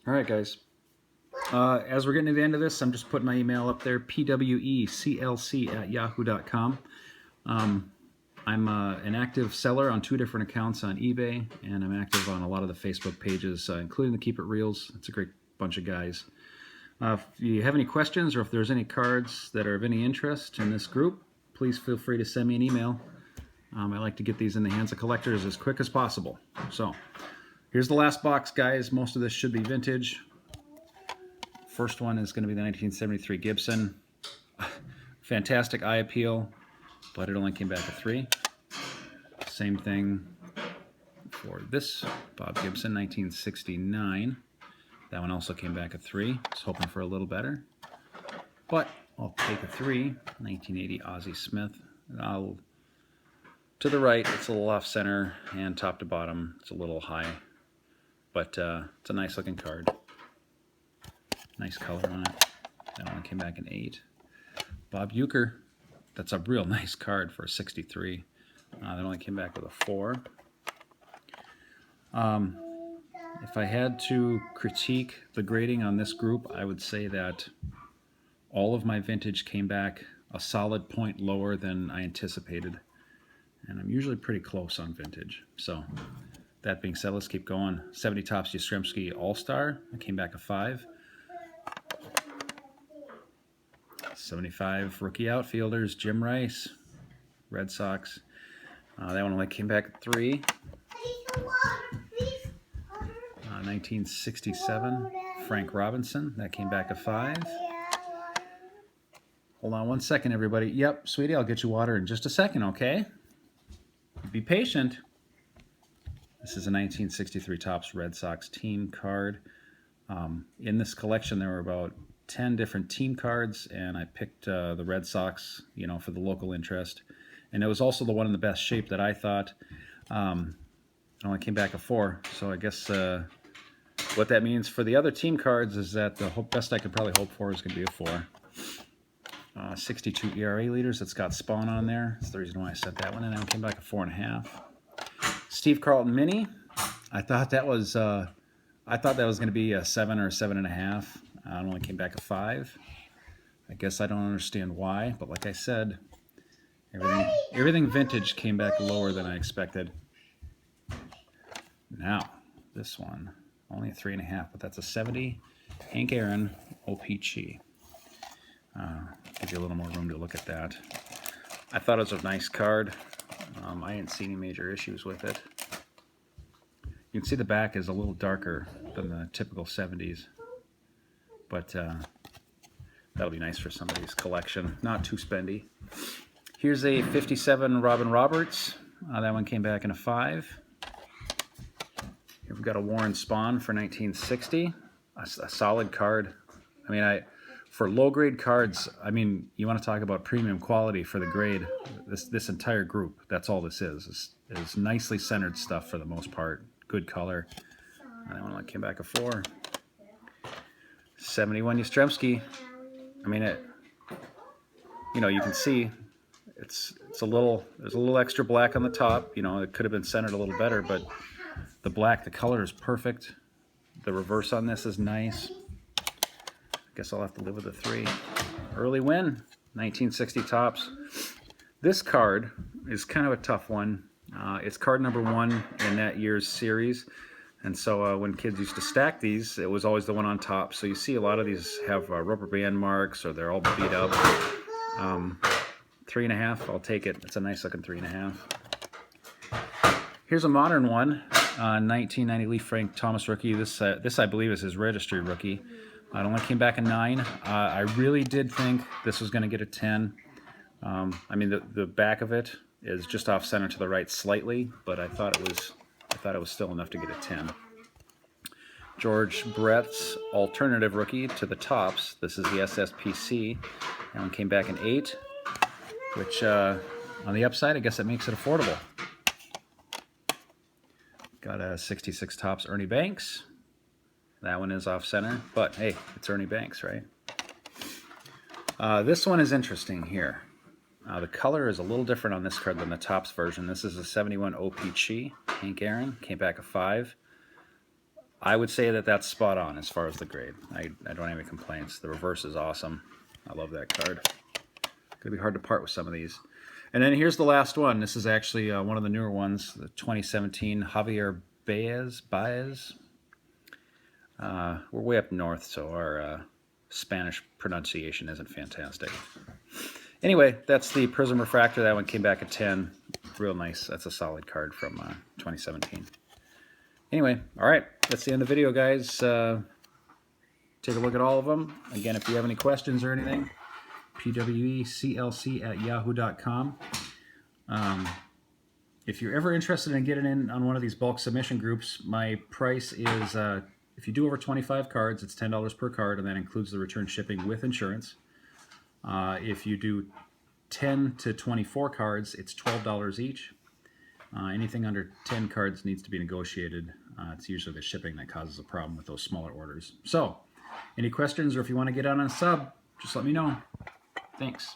All right, guys. As we're getting to the end of this, I'm just putting my email up there, pweclc@yahoo.com. I'm an active seller on 2 different accounts on eBay, and I'm active on a lot of the Facebook pages, including the Keep It Reels. It's a great bunch of guys. If you have any questions or if there's any cards that are of any interest in this group, please feel free to send me an email. I like to get these in the hands of collectors as quick as possible. So here's the last box, guys. Most of this should be vintage. First one is going to be the 1973 Gibson. Fantastic eye appeal, but it only came back a 3. Same thing for this Bob Gibson, 1969. That one also came back a 3. I was hoping for a little better, but I'll take a 3. 1980 Ozzie Smith. To the right, it's a little off center, and top to bottom, it's a little high, but it's a nice looking card. Nice color on it. That one came back an 8. Bob Uecker. That's a real nice card for a 63. That only came back with a 4. If I had to critique the grading on this group, I would say that all of my vintage came back a solid point lower than I anticipated. And I'm usually pretty close on vintage. So that being said, let's keep going. 70 Topps Yastrzemski All-Star. I came back a 5. 75 rookie outfielders, Jim Rice, Red Sox. That one only came back at 3. 1967, Frank Robinson. That came back a 5. Hold on one second, everybody. Yep, sweetie, I'll get you water in just a second, okay? Be patient. This is a 1963 Topps Red Sox team card. In this collection, there were about 10 different team cards, and I picked the Red Sox, for the local interest. And it was also the one in the best shape that I thought. It only came back a 4, so I guess what that means for the other team cards is that the best I could probably hope for is going to be a 4. 62 ERA leaders. It's got Spawn on there. That's the reason why I set that one in. It came back a 4.5. Steve Carlton Mini. I thought that was going to be a 7 or a 7.5. It only came back a 5. I guess I don't understand why, but like I said, everything vintage came back lower than I expected. Now, this one, only a 3.5, but that's a 70 Hank Aaron OPC. Give you a little more room to look at that. I thought it was a nice card. I didn't see any major issues with it. You can see the back is a little darker than the typical 70s, but that'll be nice for somebody's collection. Not too spendy. Here's a 57 Robin Roberts. That one came back in a 5. Here we've got a Warren Spahn for 1960. A solid card. I mean, for low-grade cards, I mean, you want to talk about premium quality for the grade. This entire group, that's all this is nicely centered stuff for the most part. Good color. And that one came back a 4. 71 Yastrzemski. I mean, you can see there's a little extra black on the top. It could have been centered a little better, but the color is perfect. The reverse on this is nice. I guess I'll have to live with a 3. Early win, 1960 Topps. This card is kind of a tough one. It's card number 1 in that year's series. And so when kids used to stack these, it was always the one on top. So you see a lot of these have rubber band marks, or they're all beat up. 3.5, I'll take it. It's a nice looking 3.5. Here's a modern one, 1990 Lee Frank Thomas rookie. This I believe is his registry rookie. It only came back a 9. I really did think this was going to get a 10. I mean, the back of it is just off center to the right slightly, but I thought it was still enough to get a 10. George Brett's alternative rookie to the Topps. This is the SSPC. That one came back an 8, which on the upside, I guess it makes it affordable. Got a 66 Topps Ernie Banks. That one is off center, but hey, it's Ernie Banks, right? This one is interesting here. The color is a little different on this card than the Topps version. This is a 71 OPC, Hank Aaron, came back a 5. I would say that that's spot on as far as the grade. I don't have any complaints. The reverse is awesome. I love that card. Gonna be hard to part with some of these. And then here's the last one. This is actually one of the newer ones, the 2017 Javier Baez. We're way up north, so our Spanish pronunciation isn't fantastic. Anyway, that's the Prism Refractor. That one came back at 10. Real nice. That's a solid card from 2017. Anyway, all right. That's the end of the video, guys. Take a look at all of them. Again, if you have any questions or anything, pweclc@yahoo.com. If you're ever interested in getting in on one of these bulk submission groups, my price is, if you do over 25 cards, it's $10 per card, and that includes the return shipping with insurance. If you do 10 to 24 cards, it's $12 each. Anything under 10 cards needs to be negotiated. It's usually the shipping that causes a problem with those smaller orders. So, any questions, or if you want to get on a sub, just let me know. Thanks.